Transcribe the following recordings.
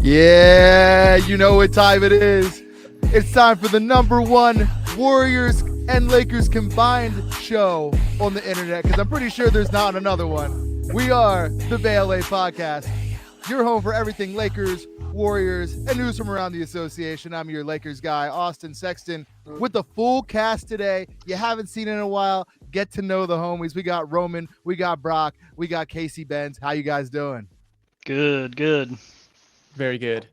Yeah, you know what time it is. It's time for the number one Warriors and Lakers combined show on the internet, because I'm pretty sure there's not another one. We are the Bay LA Podcast, your home for everything Lakers, Warriors, and news from around the association. I'm your Lakers guy, Austin Sexton, with the full cast today. You haven't seen it in a while. Get to know the homies. We got Roman, we got Brock, we got Casey Benz. How you guys doing? Good. Very good.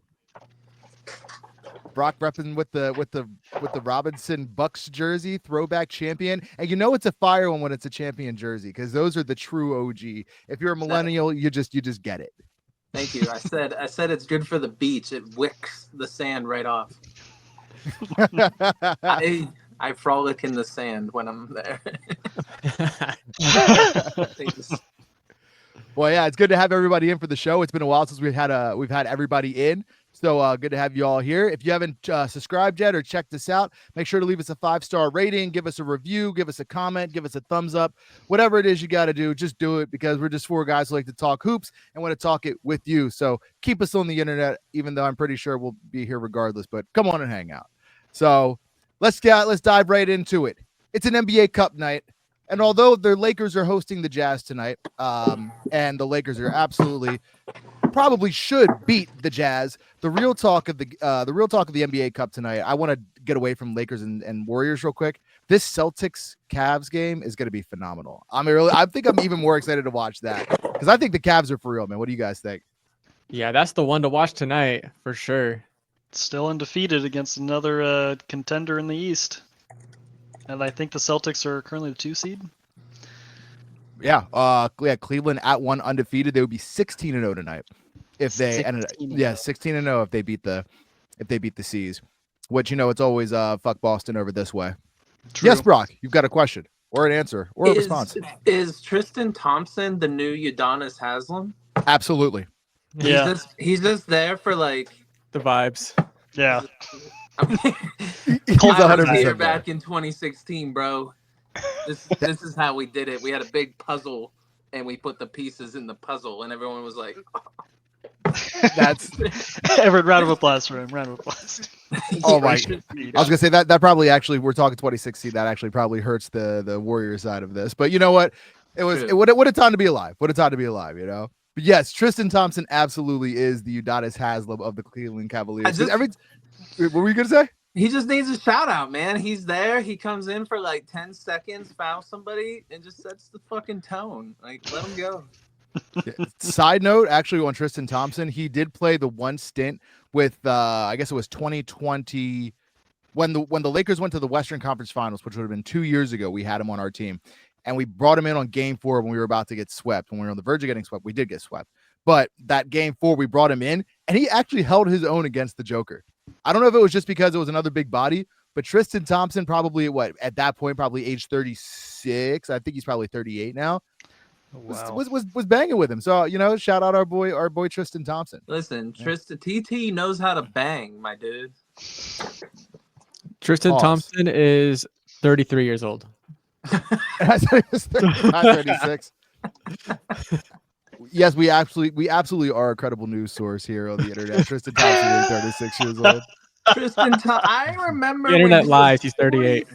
Brock repping with the Robinson Bucks jersey, throwback champion. And you know it's a fire one when it's a champion jersey, because those are the true OG. If you're a millennial, you just get it. Thank you. I said it's good for the beach. It wicks the sand right off. I frolic in the sand when I'm there. Well, yeah, it's good to have everybody in for the show. It's been a while since we've had everybody in. So good to have you all here. If you haven't subscribed yet or checked us out, make sure to leave us a 5-star rating, give us a review, give us a comment, give us a thumbs up. Whatever it is you got to do, just do it, because we're just four guys who like to talk hoops and want to talk it with you. So keep us on the internet, even though I'm pretty sure we'll be here regardless. But come on and hang out. So let's dive right into it. It's an NBA Cup night. And although the Lakers are hosting the Jazz tonight, and the Lakers are probably should beat the Jazz, the real talk of the NBA Cup tonight, I want to get away from Lakers and Warriors real quick. This Celtics Cavs game is going to be phenomenal. I think I'm even more excited to watch that, because I think the Cavs are for real, man. What do you guys think? Yeah, that's the one to watch tonight for sure. Still undefeated against another contender in the East. And I think the Celtics are currently the 2 seed. Yeah, Cleveland at 1 undefeated. They would be 16-0 tonight if they ended. Yeah, 16-0 if they beat the C's. Which, it's always fuck Boston over this way. True. Yes, Brock, you've got a question or an answer or a response. Is Tristan Thompson the new Udonis Haslem? Absolutely. Yeah, he's just there for like the vibes. Yeah. He's 100% here back in 2016, bro. This is how we did it. We had a big puzzle, and we put the pieces in the puzzle, and everyone was like, "That's." Everett, round of applause for him. Round of applause. Oh my! I was gonna say that probably actually, we're talking 2016. That actually probably hurts the Warrior side of this. But you know what? What a time to be alive. What a time to be alive. But yes, Tristan Thompson absolutely is the Udonis Haslem of the Cleveland Cavaliers. What were you gonna say? He just needs a shout out, man. He's there. He comes in for like 10 seconds, fouls somebody, and just sets the fucking tone. Like, let him go. Side note, actually, on Tristan Thompson, he did play the one stint with I guess it was 2020 when the Lakers went to the Western Conference Finals, which would have been 2 years ago. We had him on our team, and we brought him in on Game 4 when we were about to get swept. When we were on the verge of getting swept, we did get swept. But that Game 4, we brought him in, and he actually held his own against the Joker. I don't know if it was just because it was another big body, but Tristan Thompson probably at that point, probably age 36. I think he's probably 38 now. Wow. Was banging with him. So, shout out our boy Tristan Thompson. Listen, Tristan TT knows how to bang, my dude. Tristan Thompson is 33 years old. I said he was 36. Yes, we absolutely are a credible news source here on the internet. Tristan Thompson is 36 years old. I remember the internet lies. He's 38.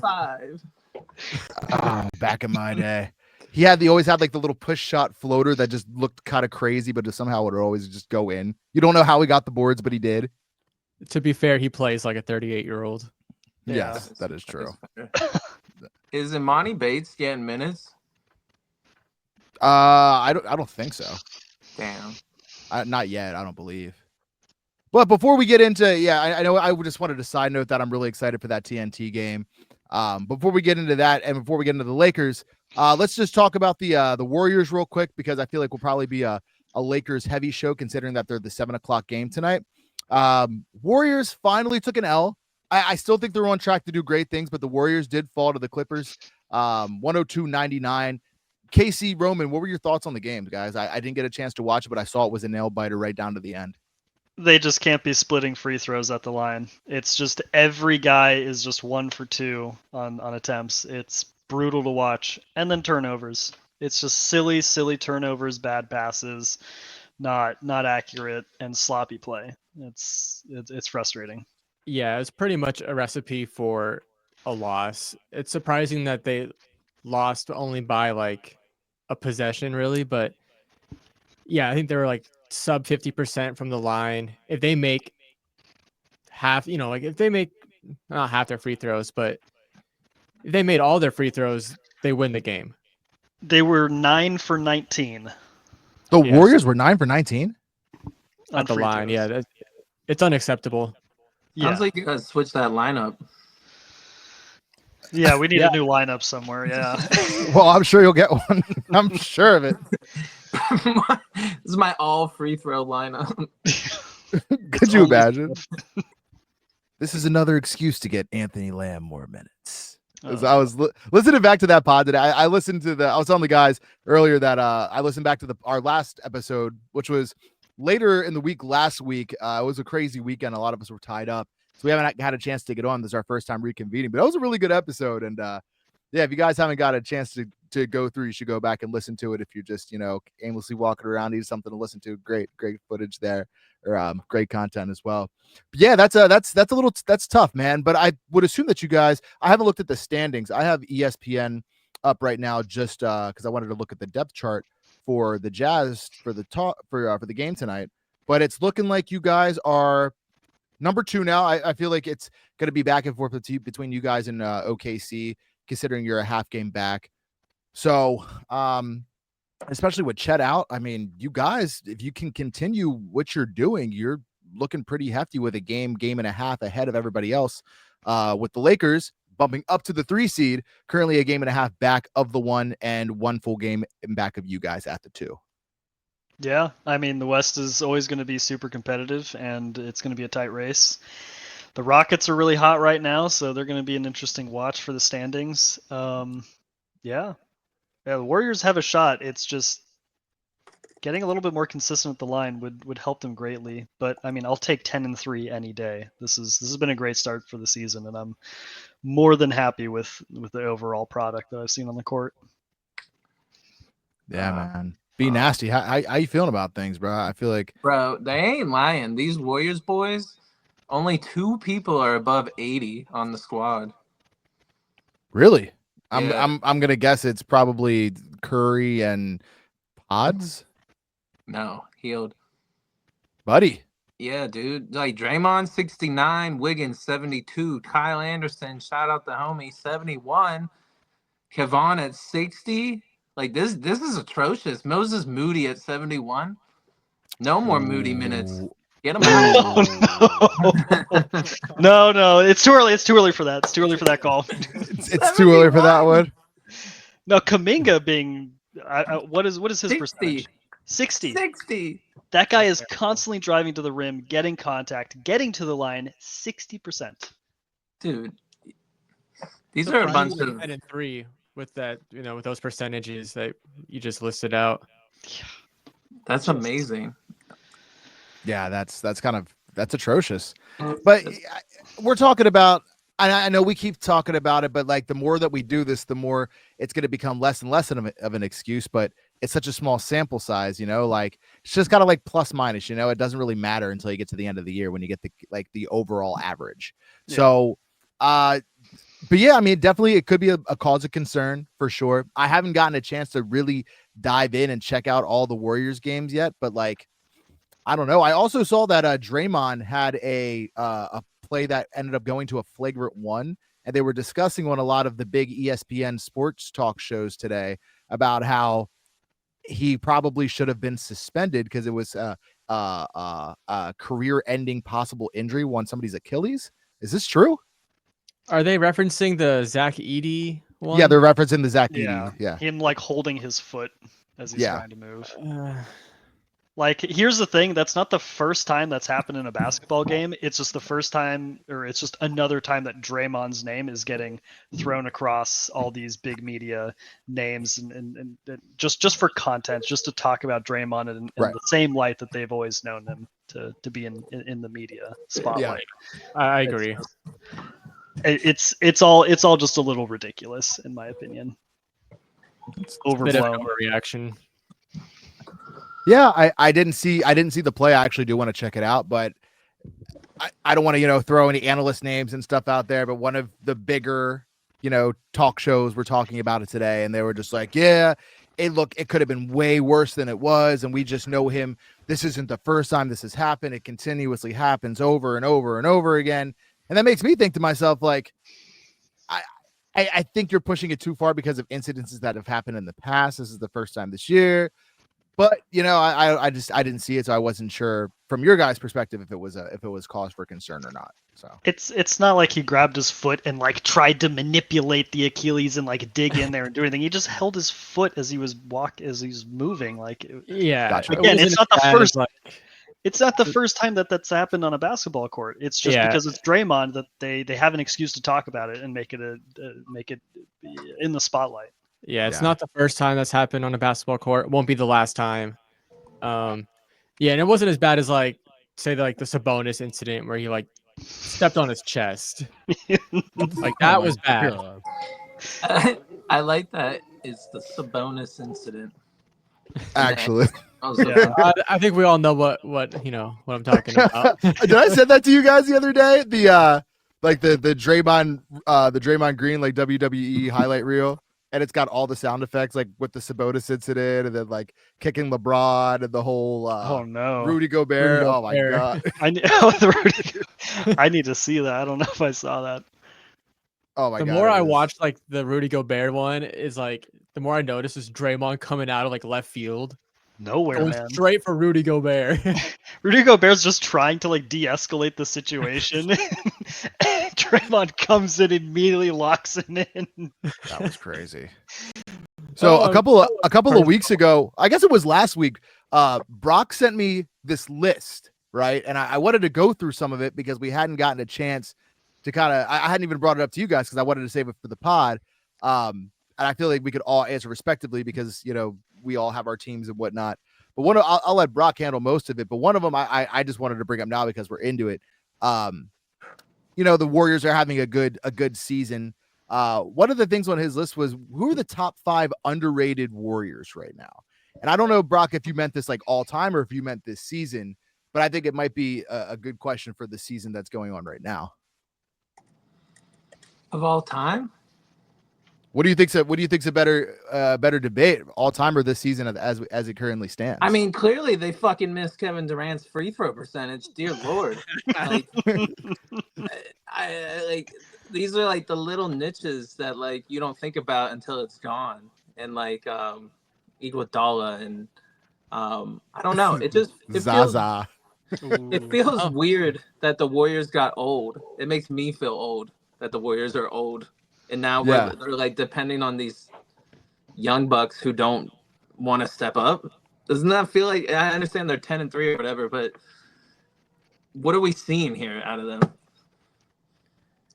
Back in my day, he always had like the little push shot floater that just looked kind of crazy, but somehow it would always just go in. You don't know how he got the boards, but he did. To be fair, he plays like a 38-year-old. Yes, that is true. Is Imani Bates getting minutes? I don't think so. Damn. Not yet. I don't believe. But before we get into, I know I just wanted to side note that I'm really excited for that TNT game. Before we get into that, and before we get into the Lakers, let's just talk about the Warriors real quick, because I feel like we'll probably be a Lakers heavy show, considering that they're the 7:00 game tonight. Warriors finally took an L. I still think they're on track to do great things, but the Warriors did fall to the Clippers, 102-99. Casey, Roman, what were your thoughts on the game, guys? I didn't get a chance to watch it, but I saw it was a nail biter right down to the end. They just can't be splitting free throws at the line. It's just every guy is just 1 for 2 on attempts. It's brutal to watch. And then turnovers. It's just silly turnovers, bad passes. not accurate and sloppy play. It's frustrating. Yeah, it's pretty much a recipe for a loss. It's surprising that they lost only by like a possession, really. But yeah, I think they were like sub 50% from the line. If they make half, like if they make not half their free throws, but if they made all their free throws, they win the game. They were 9 for 19 The Yes. Warriors were 9 for 19. on At the free line. throws. Yeah, it's unacceptable. Yeah. Sounds like you gotta switch that lineup. Yeah, we need Yeah. a new lineup somewhere. Yeah. Well, I'm sure you'll get one. I'm sure of it. This is my all free throw lineup. Could you only imagine? This is another excuse to get Anthony Lamb more minutes. As I was listening back to that pod today, I listened to I was telling the guys earlier that I listened back to our last episode, which was later in the week last week. It was a crazy weekend. A lot of us were tied up, so we haven't had a chance to get on. This is our first time reconvening, but that was a really good episode. And yeah, if you guys haven't got a chance to go through, you should go back and listen to it. If you're just aimlessly walking around, need something to listen to, great footage there, or great content as well. But yeah, that's tough, man. But I would assume that you guys, I haven't looked at the standings. I have ESPN up right now just because I wanted to look at the depth chart for the Jazz for the game tonight. But it's looking like you guys are number 2 now. I feel like it's going to be back and forth between you guys and OKC, considering you're a half game back. So, especially with Chet out, I mean, you guys, if you can continue what you're doing, you're looking pretty hefty with a game and a half ahead of everybody else. With the Lakers bumping up to the 3 seed, currently a game and a half back of the 1 and 1 full game in back of you guys at the 2. Yeah, I mean, the West is always going to be super competitive, and it's going to be a tight race. The Rockets are really hot right now, so they're going to be an interesting watch for the standings. Yeah, the Warriors have a shot. It's just getting a little bit more consistent with the line would help them greatly. But I mean, I'll take 10-3 any day. This has been a great start for the season, and I'm more than happy with the overall product that I've seen on the court. Yeah, man. Be nasty. How you feeling about things, bro? I feel like, Bro, they ain't lying. These Warriors boys, only 2 people are above 80 on the squad. really, Yeah. I'm gonna guess it's probably Curry and Pods, No, healed. buddy. Yeah, dude. Like Draymond 69, Wiggins 72, Kyle Anderson, shout out the homie 71, Kevon at 60. Like this is atrocious. Moses Moody at 71. No more Moody minutes. Get him out. No, it's too early. It's too early for that. It's too early for that call. It's too early for that 71. one. No, Kuminga being what is his 60. percentage? 60. 60. That guy is constantly driving to the rim, getting contact, getting to the line. 60%. Dude. These are a bunch of 10-3 with that, with those percentages that you just listed out. that's amazing. Yeah, that's atrocious. But we're talking about, I know we keep talking about it, but like the more that we do this, the more it's going to become less and less of an excuse. But it's such a small sample size, like it's just kind of like plus minus, it doesn't really matter until you get to the end of the year when you get the overall average. Yeah. So, but yeah, I mean, definitely it could be a cause of concern for sure. I haven't gotten a chance to really dive in and check out all the Warriors games yet, but like, I don't know. I also saw that Draymond had a play that ended up going to a flagrant 1, and they were discussing on a lot of the big ESPN sports talk shows today about how he probably should have been suspended because it was a career-ending possible injury on somebody's Achilles. Is this true? Are they referencing the Zach Edey one? Yeah, they're referencing the Zach Yeah. Edey. Yeah. Him like holding his foot as he's Yeah. trying to move. Uh, Like, here's the thing. That's not the first time that's happened in a basketball game. It's just the first time, or it's just another time that Draymond's name is getting thrown across all these big media names and just for content, just to talk about Draymond in Right. the same light that they've always known him to be in the media spotlight. I agree. It's all just a little ridiculous, in my opinion. It's a bit of Overblown. an overreaction. Yeah, I didn't see the play. I actually do want to check it out, but I don't want to, throw any analyst names and stuff out there, but one of the bigger, talk shows were talking about it today, and they were just like, yeah, it could have been way worse than it was, and we just know him. This isn't the first time this has happened. It continuously happens over and over and over again. And that makes me think to myself, like, I think you're pushing it too far because of incidences that have happened in the past. This is the first time this year. But I didn't see it, so I wasn't sure from your guys' perspective if it was cause for concern or not. So it's not like he grabbed his foot and like tried to manipulate the Achilles and like dig in there and do anything. He just held his foot as he was moving. Like Yeah. Gotcha. Again, it's not the bad as, first. like, It's not the first time that's happened on a basketball court. It's just Yeah. because it's Draymond that they have an excuse to talk about it and make it in the spotlight. Yeah, it's Yeah. not the first time that's happened on a basketball court. It won't be the last time. Yeah, and it wasn't as bad as like say the Sabonis incident where he like stepped on his chest. Like that was bad. God. I like that. It's the Sabonis incident. Actually, Yeah. I think we all know what I'm talking about. did I send that to you guys the other day? The the Draymond Green like WWE highlight reel, and it's got all the sound effects like with the Sabonis incident, and then like kicking LeBron and the whole Oh no, Rudy Gobert. Rudy Oh my Gobert. god. I need to see that. I don't know if I saw that. Oh my The god. more it I was- watched like the Rudy Gobert one is like the more I notice is Draymond coming out of like left field, Nowhere, going man. straight for Rudy Gobert. Rudy Gobert's just trying to like de-escalate the situation. Draymond comes in, immediately locks it in. That was crazy. So a couple of weeks ago, I guess it was last week, Brock sent me this list, right? And I wanted to go through some of it because we hadn't gotten a chance to I hadn't even brought it up to you guys because I wanted to save it for the pod. And I feel like we could all answer respectively because, we all have our teams and whatnot. But I'll let Brock handle most of it. But one of them I just wanted to bring up now because we're into it. The Warriors are having a good season. One of the things on his list was who are the top 5 underrated Warriors right now? And I don't know, Brock, if you meant this like all time or if you meant this season, but I think it might be a good question for the season that's going on right now. Of all time? What do you think's a better debate, all time or this season as it currently stands? I mean, clearly they fucking missed Kevin Durant's free throw percentage. Dear Lord. Like, I like these are like the little niches that like you don't think about until it's gone. And like Iguodala and I don't know. It feels Zaza. it feels weird that the Warriors got old. It makes me feel old that the Warriors are old. And now Yeah. they're like depending on these young bucks who don't want to step up. Doesn't that feel like I understand they're 10-3 or whatever, but what are we seeing here out of them?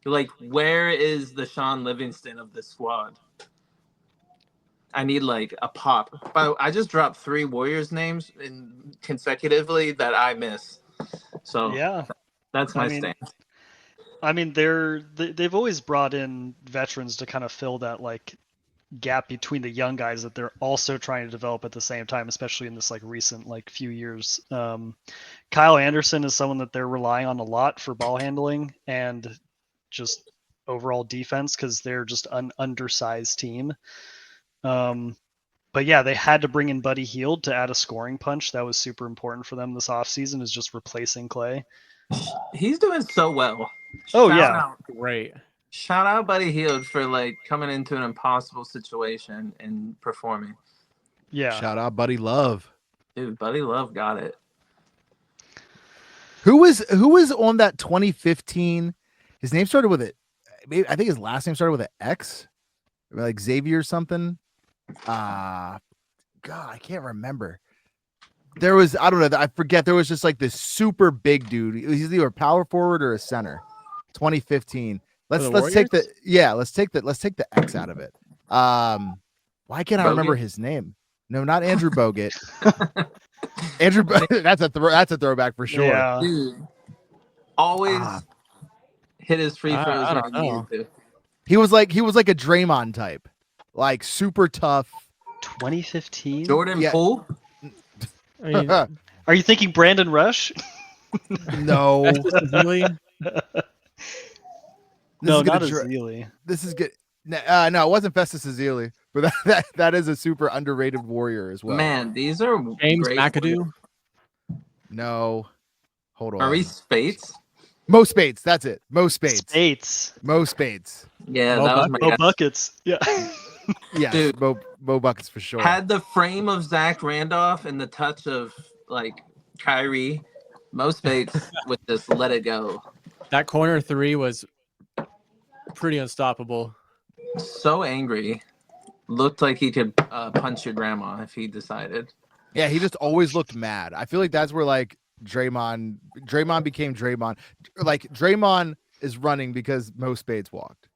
Like, where is the Sean Livingston of this squad? I need like a pop. But I just dropped 3 Warriors names consecutively that I miss. So Yeah. that's my I mean, stand. I mean, they've always brought in veterans to kind of fill that like gap between the young guys that they're also trying to develop at the same time, especially in this like recent like few years. Kyle Anderson is someone that they're relying on a lot for ball handling and just overall defense because they're just an undersized team. But yeah, they had to bring in Buddy Hield to add a scoring punch. That was super important for them this offseason, is just replacing Clay. He's doing so well. Oh, Shout yeah. out. Great. Shout out Buddy Hield for like coming into an impossible situation and performing. Yeah. Shout out Buddy Love. Dude, Buddy Love got it. Who was on that 2015? His name started with it. I think his last name started with an X, like Xavier or something. God, I can't remember. There was, I don't know, I forget. There was just like this super big dude. He's either a power forward or a center. 2015. Let's take the X out of it. Why can't I remember Bogut? his name? No, not Andrew Bogut. Andrew, that's a throwback for sure. Yeah. Dude, always Ah. hit his free I throws don't when he needed to. He was like a Draymond type, like super tough. 2015. Jordan Yeah. Poole? I mean, Are you thinking Brandon Rush? No, Festus Ezeli, No, is gonna not dra- Ezeli. this is good. No, it wasn't Festus Ezeli, but that is a super underrated warrior as well. Man, these are James great. McAdoo. No, hold on. Maurice Spates. Mo Spades. That's it. Mo Spades. Spates. Mo Spades. Yeah, Mo that was my Oh, guess. buckets. Yeah. Yes, Dude. Mo Buckets for sure. Had the frame of Zach Randolph and the touch of like Kyrie. Mo Spates with this let it go. That corner three was pretty unstoppable. So angry. Looked like he could punch your grandma if he decided. Yeah, he just always looked mad. I feel like that's where like Draymond became Draymond. Like Draymond is running because Mo Spades walked.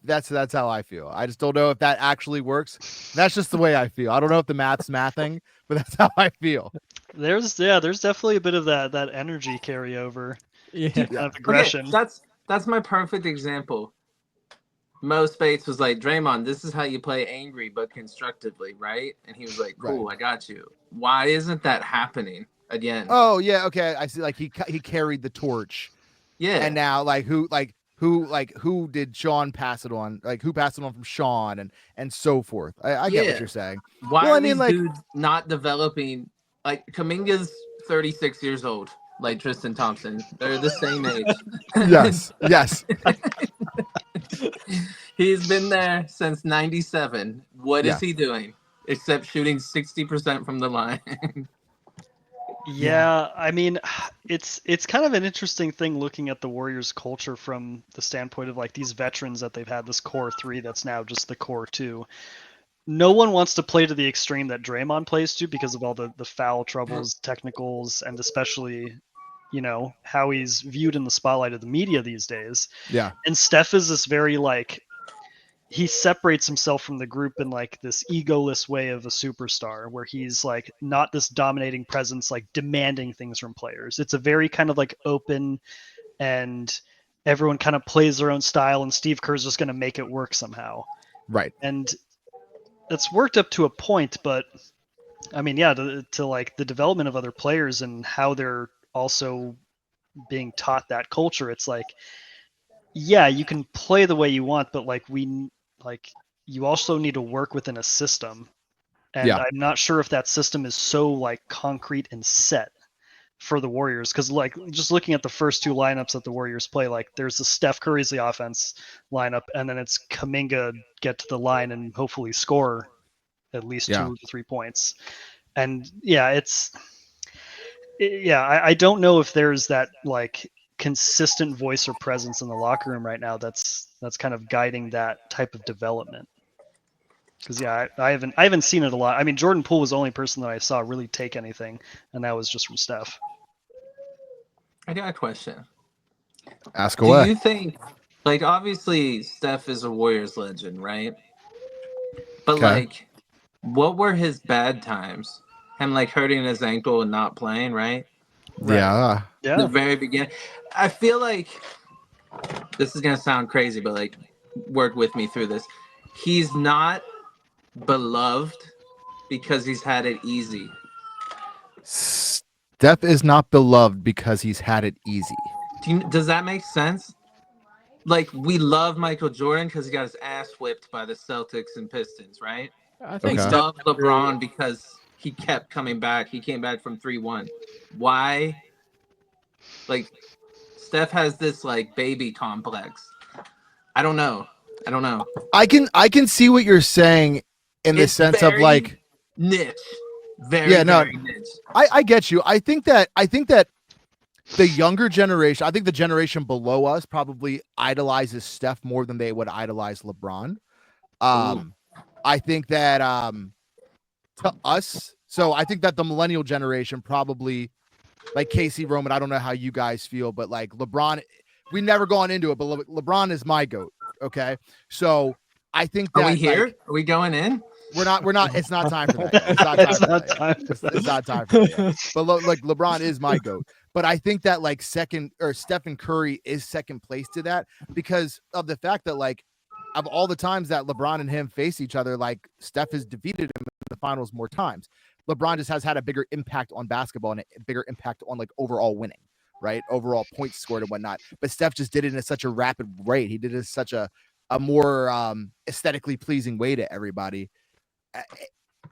That's how I feel. I just don't know if that actually works. That's just the way I feel. I don't know if the math's mathing, but that's how I feel. There's definitely a bit of that energy carryover, Yeah. kind of aggression. Okay, that's my perfect example. Mo Spates was like, Draymond, this is how you play angry but constructively, right? And he was like, cool, I got you. Why isn't that happening again? Oh yeah, okay. I see. Like he carried the torch, Yeah. and now like who did Sean pass it on? Like who passed it on from Sean and so forth. I get Yeah. what you're saying. Why Well, are I mean, these like- dudes not developing? Like Kuminga's 36 years old, like Tristan Thompson. They're the same age. Yes. He's been there since 97. What Yeah. is he doing except shooting 60% from the line? Yeah, I mean, it's kind of an interesting thing looking at the Warriors culture from the standpoint of like these veterans that they've had, this core three that's now just the core two. No one wants to play to the extreme that Draymond plays to because of all the foul troubles, technicals, and especially, how he's viewed in the spotlight of the media these days. Yeah. And Steph is this very like, he separates himself from the group in like this egoless way of a superstar where he's like not this dominating presence like demanding things from players. It's a very kind of like open, and everyone kind of plays their own style, and Steve Kerr's just going to make it work somehow. Right. And it's worked up to a point, but I mean, yeah, to like the development of other players and how they're also being taught that culture, it's like, yeah, you can play the way you want, but like you also need to work within a system. And Yeah. I'm not sure if that system is so like concrete and set for the Warriors. Cause like just looking at the first two lineups that the Warriors play, like there's the Steph Curry's the offense lineup, and then it's Kuminga get to the line and hopefully score at least 2 to 3 points. And yeah, I don't know if there's that like consistent voice or presence in the locker room right now that's kind of guiding that type of development. Because yeah, I haven't seen it a lot. I mean, Jordan Poole was the only person that I saw really take anything, and that was just from Steph. I got a question. Ask Do away. you think, like, obviously Steph is a Warriors legend, right? But Okay. like, what were his bad times? Him like hurting his ankle and not playing, right? Yeah. The very beginning. I feel like this is gonna sound crazy, but like, work with me through this. He's not beloved because he's had it easy. Steph is not beloved because he's had it easy. Does that make sense? Like, we love Michael Jordan because he got his ass whipped by the Celtics and Pistons, right? I We think Okay. love LeBron because he kept coming back. He came back from 3-1. Why? Like, Steph has this like baby complex. I don't know. I can see what you're saying in the It's sense of very like, niche. Very, Yeah, no. very niche. I get you. I think that the younger generation, I think the generation below us probably idolizes Steph more than they would idolize LeBron. I think that to us, so I think that the millennial generation probably like Casey Roman. I don't know how you guys feel, but like LeBron, we never gone into it, but LeBron is my GOAT. Okay, so I think that Are we here? like, Are we going in? we're not. It's not time for that. It's not time It's for not that. time for It's not time for that yet. But like LeBron is my GOAT. But I think that like Stephen Curry is second place to that because of the fact that like of all the times that LeBron and him face each other, like Steph has defeated him in the finals more times. LeBron just has had a bigger impact on basketball and a bigger impact on like overall winning, right? Overall points scored and whatnot. But Steph just did it in such a rapid rate. He did it in such a more aesthetically pleasing way to everybody.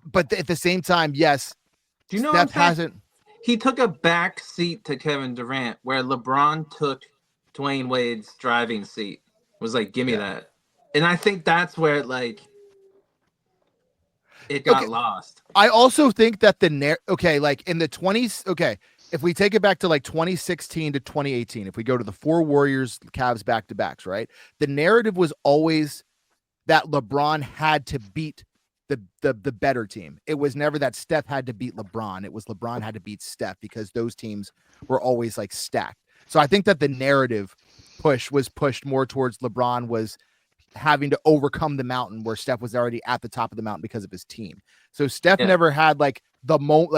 But at the same time, yes, Do you know Steph hasn't. he took a back seat to Kevin Durant where LeBron took Dwayne Wade's driving seat. Was like, give me that. And I think that's where like it got lost. I also think that like in the 20s, if we take it back to like 2016 to 2018, if we go to the 4 Warriors Cavs back-to-backs, right? The narrative was always that LeBron had to beat the better team. It was never that Steph had to beat LeBron. It was LeBron had to beat Steph because those teams were always like stacked. So I think that the narrative push was pushed more towards LeBron was having to overcome the mountain where Steph was already at the top of the mountain because of his team. So Steph never had like the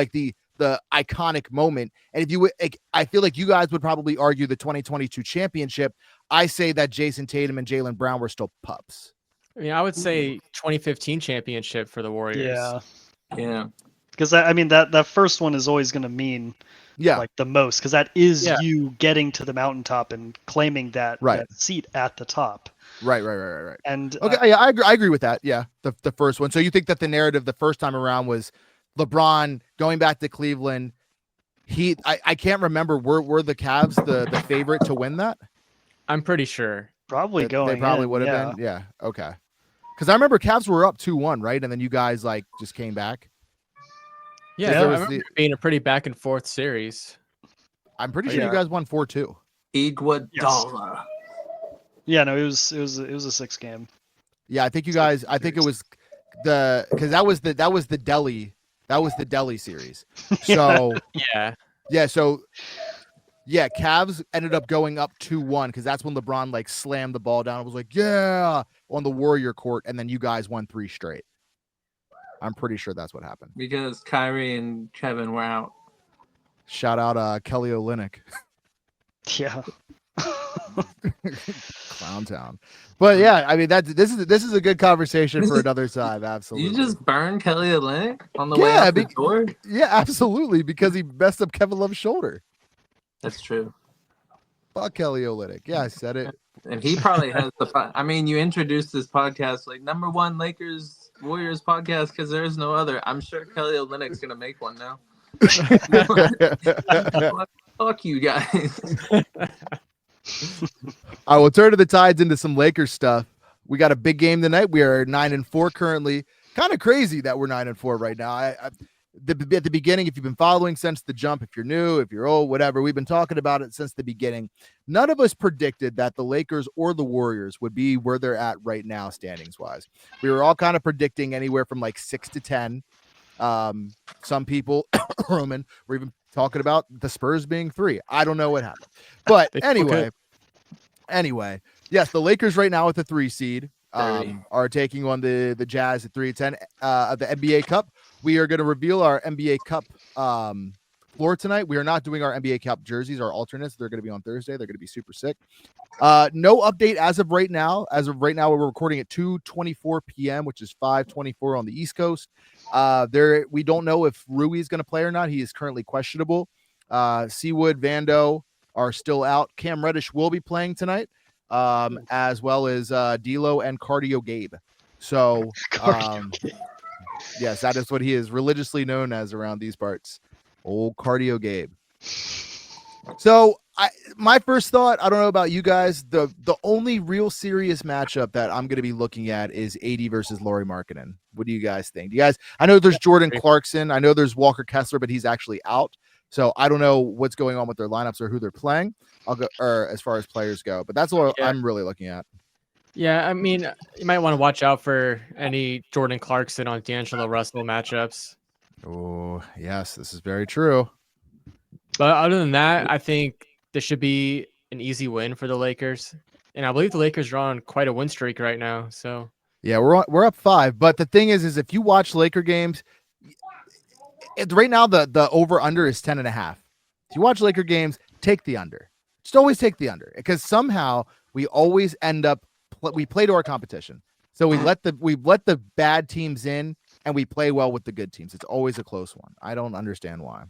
iconic moment. And if you would, I feel like you guys would probably argue the 2022 championship. I say that Jason Tatum and Jaylen Brown were still pups. I mean, I would say 2015 championship for the Warriors. Yeah. Because I mean that first one is always going to mean like the most, because that is you getting to the mountaintop and claiming that seat at the top. Right. And I agree with that. Yeah, the first one. So you think that the narrative the first time around was LeBron going back to Cleveland. I can't remember. Were the Cavs the favorite to win that? I'm pretty sure. Probably They probably would have been. Yeah. Okay. Because I remember Cavs were up 2-1, right? And then you guys like just came back. Yeah, I remember it being a pretty back and forth series. I'm pretty sure you guys won 4-2. Iguodala. Yeah, no, it was a 6 game. Yeah, I think you guys. I think it was because that was the Delhi series. So Cavs ended up going up 2-1 because that's when LeBron like slammed the ball down. It was like on the Warrior court, and then you guys won 3 straight. I'm pretty sure that's what happened because Kyrie and Kevin were out. Shout out Kelly Olynyk. Yeah. Clown Town. But yeah, I mean this is a good conversation for another time. Absolutely. You just burned Kelly Olynyk on the way out the door? Yeah, absolutely, because he messed up Kevin Love's shoulder. That's true. Fuck Kelly Olynyk. Yeah, I said it. And he probably has I mean, you introduced this podcast like #1 Lakers Warriors podcast because there's no other. I'm sure Kelly Olynyk's gonna make one now. Fuck you guys. I will turn to the Tides into some Lakers stuff. We got a big game tonight. We are 9-4 currently. Kind of crazy that we're 9-4 right now. At the beginning, if you've been following since the jump, if you're new, if you're old, whatever, we've been talking about it since the beginning. None of us predicted that the Lakers or the Warriors would be where they're at right now, standings wise. We were all kind of predicting anywhere from like 6 to 10. Some people, Roman, were even talking about the Spurs being 3. I don't know what happened, but anyway, yes, the Lakers right now with the 3 seed are taking on the Jazz at 3-10 of the NBA Cup. We are going to reveal our NBA Cup floor tonight. We are not doing our NBA Cup jerseys, our alternates. They're going to be on Thursday. They're going to be super sick. No update as of right now. As of right now, we're recording at 2:24 p.m., which is 5:24 on the East Coast. We don't know if Rui is going to play or not. He is currently questionable. Seawood, Vando are still out. Cam Reddish will be playing tonight, as well as D'Lo and Cardio Gabe. So, yes, that is what he is religiously known as around these parts. Old Cardio Gabe. So my first thought, I don't know about you guys, the only real serious matchup that I'm going to be looking at is AD versus Lauri Markkanen. What do you guys think? Do you guys? I know there's Jordan Clarkson. I know there's Walker Kessler, but he's actually out. So I don't know what's going on with their lineups or who they're playing. I'll go or as far as players go, but that's what I'm really looking at. Yeah, I mean, you might want to watch out for any Jordan Clarkson on D'Angelo Russell matchups. Oh, yes, this is very true. But other than that, I think this should be an easy win for the Lakers. And I believe the Lakers are on quite a win streak right now. So yeah, we're up 5. But the thing is if you watch Laker games, right now the over-under is 10.5. If you watch Laker games, take the under. Just always take the under. Because somehow we always end up we play to our competition. So we let the bad teams in and we play well with the good teams. It's always a close one. I don't understand why.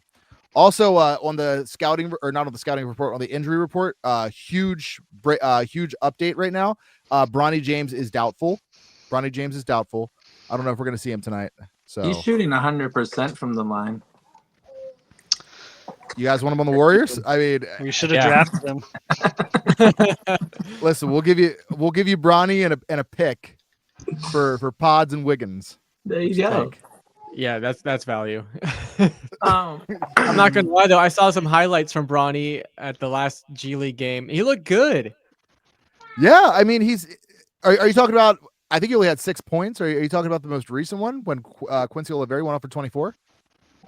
Also, on the scouting, or not on the scouting report, on the injury report, huge update right now. Bronny James is doubtful. I don't know if we're going to see him tonight. So He's shooting 100% from the line. you guys want him on the Warriors? I mean, We should have Yeah. drafted him. listen, we'll give you Bronny and a pick for Pods and Wiggins. There you go. Take. Yeah, that's value. Um, I'm not gonna lie though. I saw some highlights from Bronny at the last G League game. He looked good. Yeah, I mean, are you talking about? I think he only had 6 points. Are you talking about the most recent one when Quincy Oliveri went off for 24?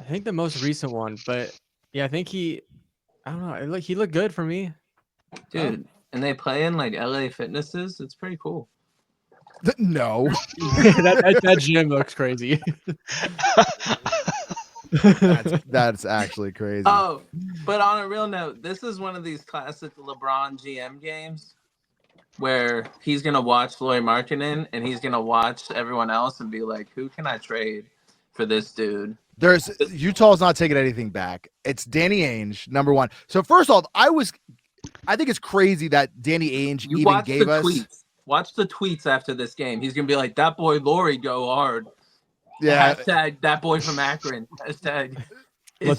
I think the most recent one, but yeah, I think I don't know. He looked good for me. dude, and they play in like LA Fitnesses. It's pretty cool. No, that gym looks crazy. that's actually crazy. Oh, but on a real note, this is one of these classic LeBron GM games where he's gonna watch Lauri Markkanen and he's gonna watch everyone else and be like, "Who can I trade for this dude?" There's Utah's not taking anything back. It's Danny Ainge, number one. So first off, I think it's crazy that Danny Ainge You even watch gave the us. tweets. Watch the tweets after this game. He's gonna be like, "That boy Lauri go hard." Yeah, Hashtag that boy from Akron. Hashtag. Yeah.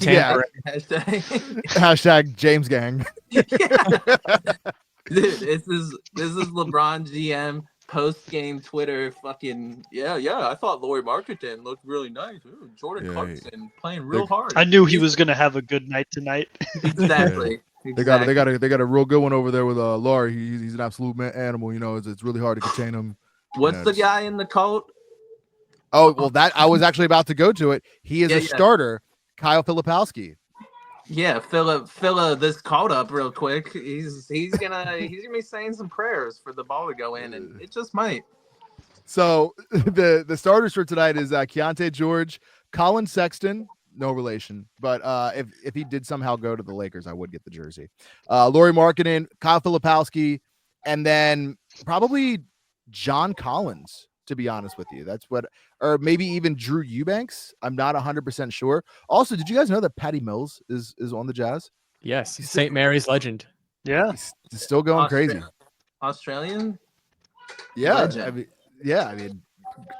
Hashtag. hashtag James Gang. Dude, this is LeBron GM post game Twitter. Fucking yeah. I thought Lauri Markkanen looked really nice. Ooh, Jordan Yeah, Clarkson playing real hard. I knew he was going to have a good night tonight. Exactly. They got a real good one over there with Laurie. He's an absolute animal. You know, it's really hard to contain him. What's Yeah, the it's- guy in the cult? Oh well, that I was actually about to go to it. He is Yeah, a yeah. starter, Kyle Filipowski. Yeah, fill this cult up real quick. He's gonna be saying some prayers for the ball to go in, and it just might. So the starters for tonight is Keontae George, Colin Sexton, no relation, but if he did somehow go to the Lakers, I would get the jersey. Lauri Markkanen, Kyle Filipowski, and then probably John Collins. To be honest with you, that's what, or maybe even Drew Eubanks. I'm not 100% sure. Also, did you guys know that Patty Mills is on the Jazz? Yes, St. Mary's legend. Yeah. He's still going crazy. Australian. Yeah, Legend. I mean,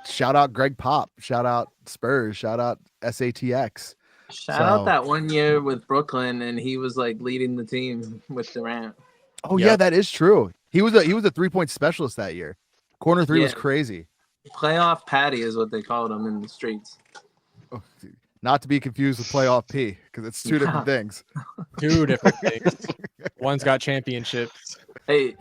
shout out Greg Pop, shout out Spurs, shout out SATX. Shout out So- that 1 year with Brooklyn, and he was like leading the team with Durant. Oh Yep. yeah, that is true. He was a 3-point specialist that year. Corner three was Yeah. crazy. Playoff Patty is what they called him in the streets. Oh, not to be confused with playoff P, because it's two different things. Two different things. One's got championships. Hey,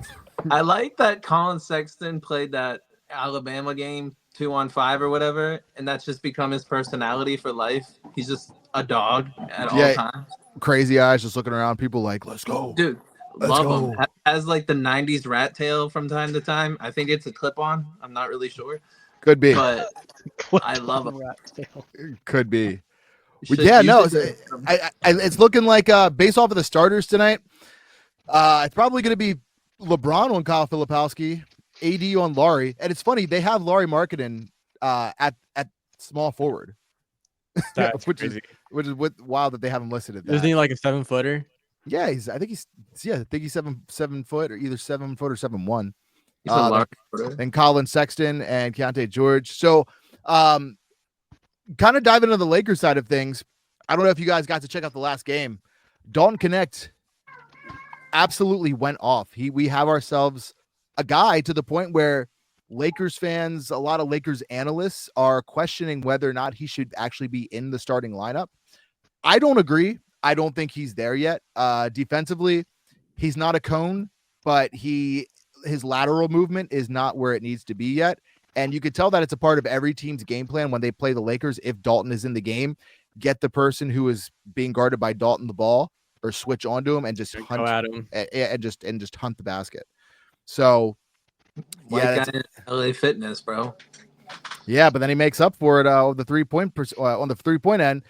I like that Colin Sexton played that Alabama game 2-on-5 or whatever, and that's just become his personality for life. He's just a dog at all Yeah. times. Crazy eyes, just looking around. People like, let's go. Dude, Let's love go. him. Has like the 90s rat tail from time to time. I think it's a clip on. I'm not really sure. Could be. But I love him. Could be. You But should yeah, use no, it it's, to- it's looking like based off of the starters tonight, it's probably going to be LeBron on Kyle Filipowski, AD on Laurie, and it's funny they have Lauri Markkanen at small forward, That's which crazy. is wild that they have him listed at that. Isn't he like a 7-footer? Yeah, I think he's 7 foot or either 7 foot or 7'1". He's a large order. Then Colin Sexton and Keontae George. So, kind of diving into the Lakers side of things. I don't know if you guys got to check out the last game. Dalton Connect absolutely went off. We have ourselves a guy to the point where Lakers fans, a lot of Lakers analysts are questioning whether or not he should actually be in the starting lineup. I don't agree. I don't think he's there yet. Defensively, he's not a cone, but his lateral movement is not where it needs to be yet. And you could tell that it's a part of every team's game plan when they play the Lakers. If Dalton is in the game, get the person who is being guarded by Dalton the ball, or switch onto him and just Go hunt at him. and just hunt the basket. So White yeah, guy in LA Fitness, bro. yeah, but then he makes up for it on the 3-point end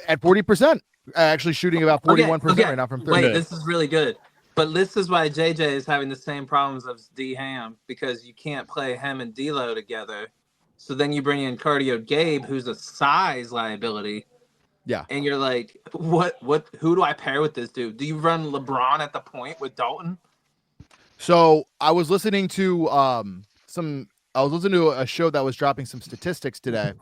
at 40%. Actually shooting about 41% okay. right now from three. Wait, Good. this is really good. But this is why JJ is having the same problems as D Ham, because you can't play him and D'Lo together So then you bring in Cardio Gabe, who's a size liability. Yeah. And you're like, who do I pair with this dude? Do you run LeBron at the point with Dalton? So I was listening to a show that was dropping some statistics today.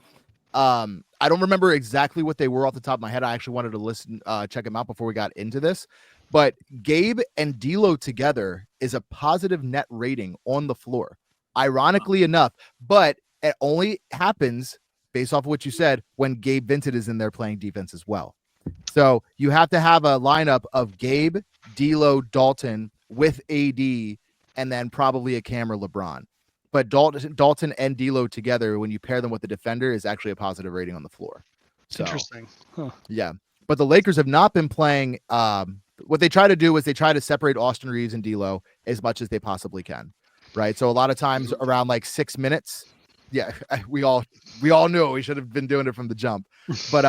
I don't remember exactly what they were off the top of my head. I actually wanted to listen, check them out before we got into this. But Gabe and D'Lo together is a positive net rating on the floor, ironically enough. But it only happens based off of what you said when Gabe Vincent is in there playing defense as well. So you have to have a lineup of Gabe, D'Lo, Dalton with AD, and then probably a Cam or LeBron. But Dalton and D'Lo together, when you pair them with the defender, is actually a positive rating on the floor. So, Interesting. Huh. yeah. But the Lakers have not been playing. What they try to do is they try to separate Austin Reeves and D'Lo as much as they possibly can, right? So a lot of times around like 6 minutes, yeah, we all knew we should have been doing it from the jump. But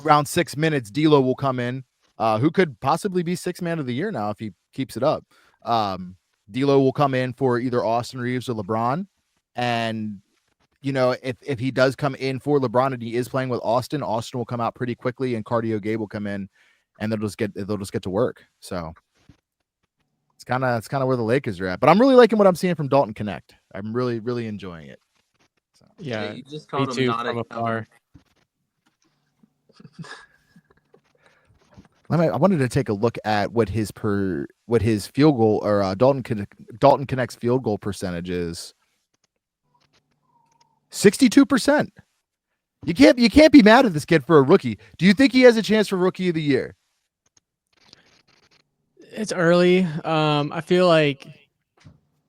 around 6 minutes, D'Lo will come in, who could possibly be sixth man of the year now if he keeps it up. D'Lo will come in for either Austin Reeves or LeBron, and you know if he does come in for LeBron and he is playing with Austin will come out pretty quickly, and Cardio Gabe will come in, and they'll just get to work. So it's kind of where the Lakers are at. But I'm really liking what I'm seeing from Dalton Connect. I'm really enjoying it. So. Yeah, you just me called him too, not from afar. I wanted to take a look at what his field goal or Dalton Connect's field goal percentage is. 62%. You can't be mad at this kid for a rookie. Do you think he has a chance for rookie of the year? It's early. I feel like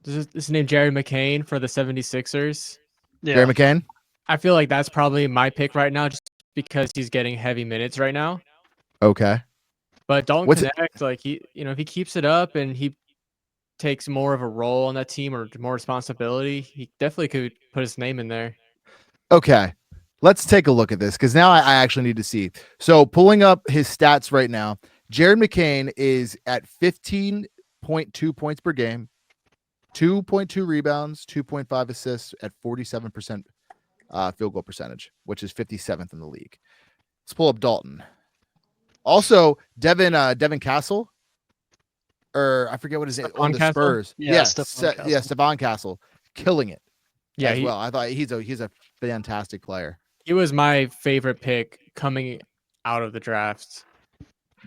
this is named Jerry McCain for the 76ers. Yeah. Jerry McCain? I feel like that's probably my pick right now just because he's getting heavy minutes right now. Okay. But Dalton Connect, like if he keeps it up and he takes more of a role on that team or more responsibility, he definitely could put his name in there. Okay. Let's take a look at this because now I actually need to see. So pulling up his stats right now, Jared McCain is at 15.2 points per game, 2.2 rebounds, 2.5 assists at 47% field goal percentage, which is 57th in the league. Let's pull up Dalton. Also, Devin Castle, or I forget what his name on the Castle? Spurs. Yeah, Stephon Castle. Stephon Castle, killing it. Yeah, as well. I thought he's a fantastic player. He was my favorite pick coming out of the drafts.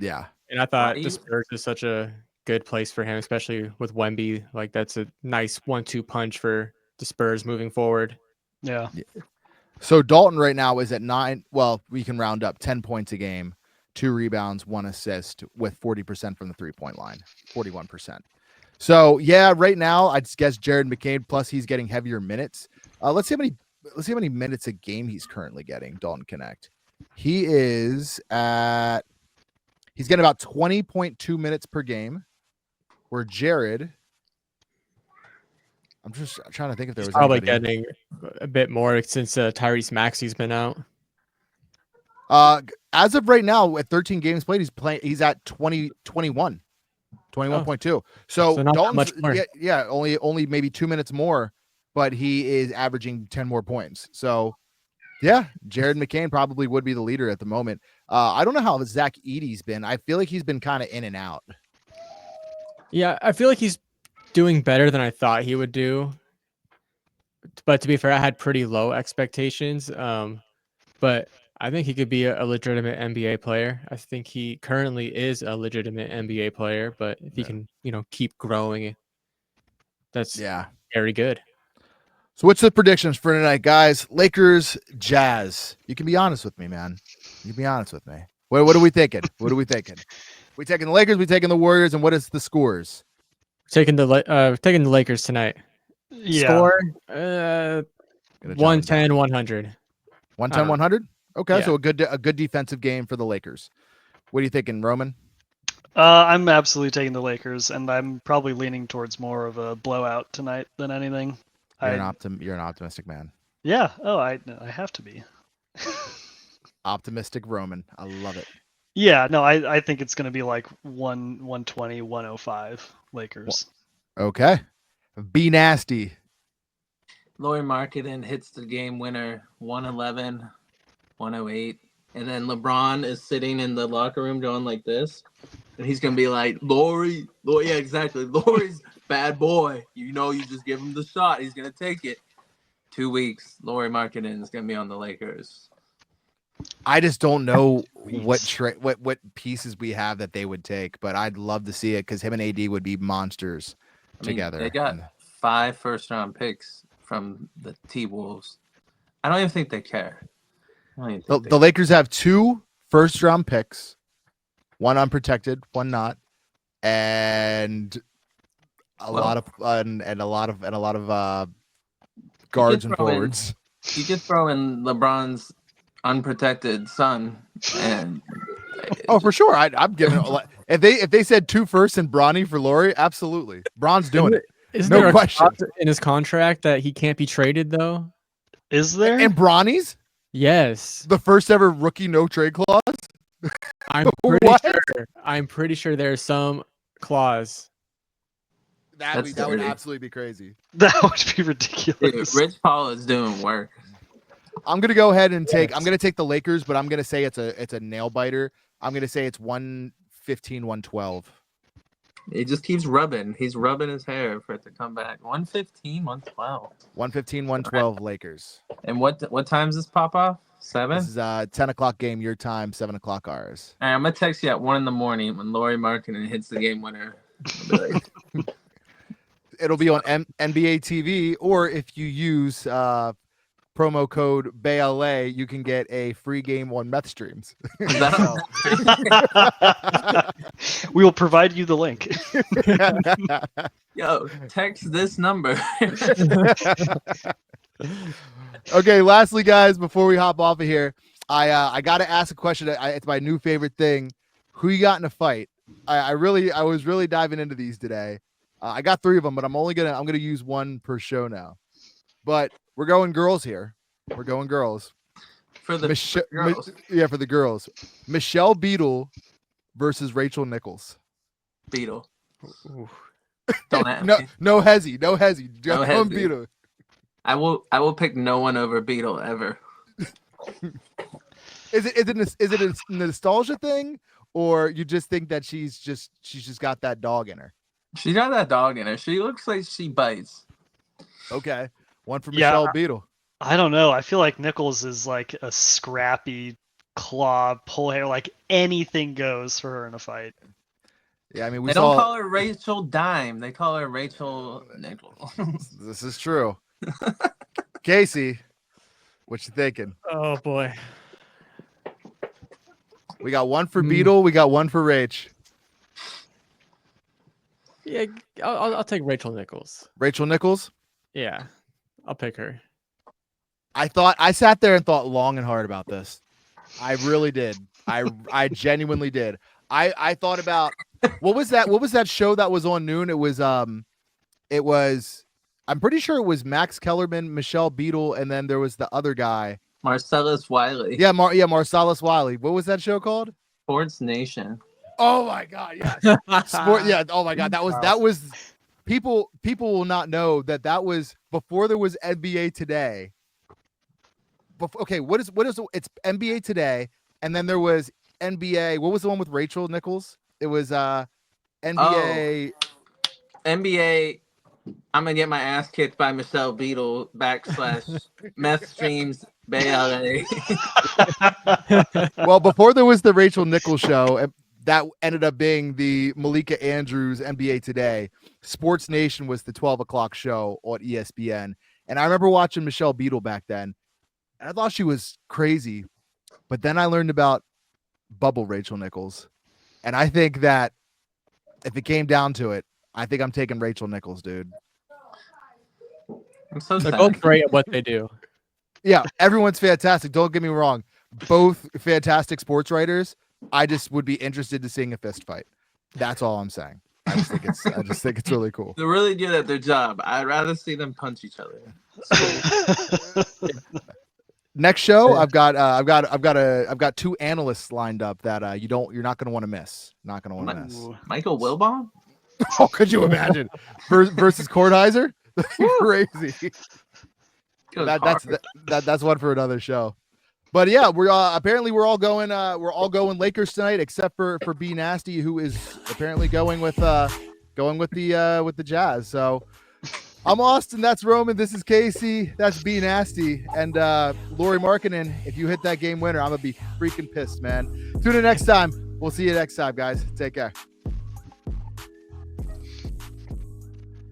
Yeah, and I thought the Spurs is such a good place for him, especially with Wemby. Like that's a nice 1-2 punch for the Spurs moving forward. Yeah. So Dalton right now is at 9. Well, we can round up 10 points a game, 2 rebounds, 1 assist with 40% from the 3-point line, 41%. So yeah, right now I'd guess Jared McCain. Plus he's getting heavier minutes. Let's see how many minutes a game he's currently getting. Dalton Connect. He's getting about 20.2 minutes per game. Where Jared, I'm just trying to think if there was probably getting a bit more since Tyrese Maxey's been out. As of right now, at 13 games played, he's at 21.2. So not Dalton's, much more. Yeah, only maybe 2 minutes more, but he is averaging 10 more points. So yeah, Jared McCain probably would be the leader at the moment. I don't know how Zach Edey's been. I feel like he's been kind of in and out. Yeah, I feel like he's doing better than I thought he would do. But to be fair, I had pretty low expectations. But I think he could be a legitimate NBA player. I think he currently is a legitimate NBA player, but if he can, keep growing, that's very good. So what's the predictions for tonight, guys? Lakers, Jazz. You can be honest with me, man. You can be honest with me. What are we thinking? What are we thinking? We taking the Lakers, we taking the Warriors, and what is the scores? Taking the Lakers tonight. Yeah. Score 110, 100. 110, 100? Okay, Yeah. so a good defensive game for the Lakers. What are you thinking, Roman? I'm absolutely taking the Lakers, and I'm probably leaning towards more of a blowout tonight than anything. You're an optimistic man. Yeah. Oh, I have to be. Optimistic Roman. I love it. Yeah. No, I think it's going to be like 120, 105 Lakers. Okay. Be nasty. Lauri Markkanen hits the game winner 111, 108. And then LeBron is sitting in the locker room going like this. And he's going to be like, Lauri, yeah, exactly. Lauri's bad boy. You know, you just give him the shot. He's going to take it. 2 weeks, Lauri Markkanen is going to be on the Lakers. I just don't know Weeks. what pieces we have that they would take, but I'd love to see it because him and AD would be monsters I mean, together. they got 5 first-round picks from the T-Wolves. I don't even think they care. I don't even think The they Lakers have 2 first-round picks, one unprotected, one not, and a lot of guards and throw in- forwards. You could throw in LeBron's unprotected son, and Oh, for sure. I'm giving if they said 2 firsts and Bronny for Lauri, absolutely. Bron's doing it. Isn't No there a question. clause in his contract that he can't be traded though? Is there? And Bronny's Yes, the first ever rookie no trade clause. I'm pretty What? sure. I'm pretty sure there's some clause. That That's would dirty. absolutely be crazy. That would be dude, ridiculous. Rich Paul is doing work. I'm gonna go ahead and take. I'm gonna take the Lakers, but I'm gonna say it's a nail biter. I'm gonna say it's 115, 112. He just keeps rubbing. He's rubbing his hair for it to come back. 115, 112. 115, 112 Lakers. And what times does pop off? 7? This is 10 o'clock game your time, 7 o'clock ours. All right, I'm gonna text you at 1 a.m. when Lauri Markkanen hits the game winner. I'll be like, It'll be on NBA TV, or if you use promo code BLA, you can get a free game on Meth Streams. is that We will provide you the link. Yo, text this number. Okay, lastly, guys, before we hop off of here, I got to ask a question. It's my new favorite thing. Who you got in a fight? I was really diving into these today. I got 3 of them, but I'm gonna use 1 per show now. But we're going girls here. We're going girls. for the girls. For the girls. Michelle Beadle versus Rachel Nichols. Beetle. Don't ask No, me. no hezzy, no hezzy. No Just on hezzy. Beadle. I will pick no one over Beetle ever. Is it a nostalgia thing, or you just think that she's just got that dog in her? She got that dog in her. She looks like she bites. Okay, 1 for Yeah. Michelle Beadle. I don't know. I feel like Nichols is like a scrappy claw, pull hair, like anything goes for her in a fight. Yeah, I mean we They don't saw. call her Rachel Dime. They call her Rachel Nichols. This is true. Casey, what you thinking? Oh boy. We got 1 for Beadle. We got 1 for Rach. Yeah, I'll take Rachel Nichols. Rachel Nichols. Yeah, I'll pick her. I sat there and thought long and hard about this. I really did. I genuinely did. I thought about what was that show that was on Noon? It was I'm pretty sure it was Max Kellerman, Michelle Beadle, and then there was the other guy. Marcellus Wiley. Yeah, Marcellus Wiley. What was that show called? Sports Nation. Oh my god, yes. Sport. Yeah. Oh my god, that was people will not know that was before there was NBA Today. Okay, what is it's NBA Today, and then there was NBA. What was the one with Rachel Nichols? It was NBA. NBA. I'm gonna get my ass kicked by Michelle Beadle / Meth Streams BLA. Well, before there was the Rachel Nichols show, that ended up being the Malika Andrews NBA Today. Sports Nation was the 12 o'clock show on ESPN, and I remember watching Michelle Beadle back then, and I thought she was crazy, but then I learned about Bubble Rachel Nichols, and I think that if it came down to it, I think I'm taking Rachel Nichols, dude. I'm so They're sad. both great at what they do. Yeah, everyone's fantastic. Don't get me wrong. Both fantastic sports writers. I just would be interested in seeing a fist fight. That's all I'm saying. I just think it's really cool. They're really good at their job. I'd rather see them punch each other. Next show, I've got 2 analysts lined up that you're not going to want to miss. Not going to want to miss. Michael Wilbon? Oh, could you imagine? Versus Kornheiser? Crazy. Goes That's hard. that's one for another show. But yeah, we're apparently we're all going Lakers tonight, except for B Nasty, who is apparently going with the Jazz. So I'm Austin, that's Roman, this is Casey, that's B Nasty, and Lori Markkinen. If you hit that game winner, I'm gonna be freaking pissed, man. Tune in next time. We'll see you next time, guys. Take care.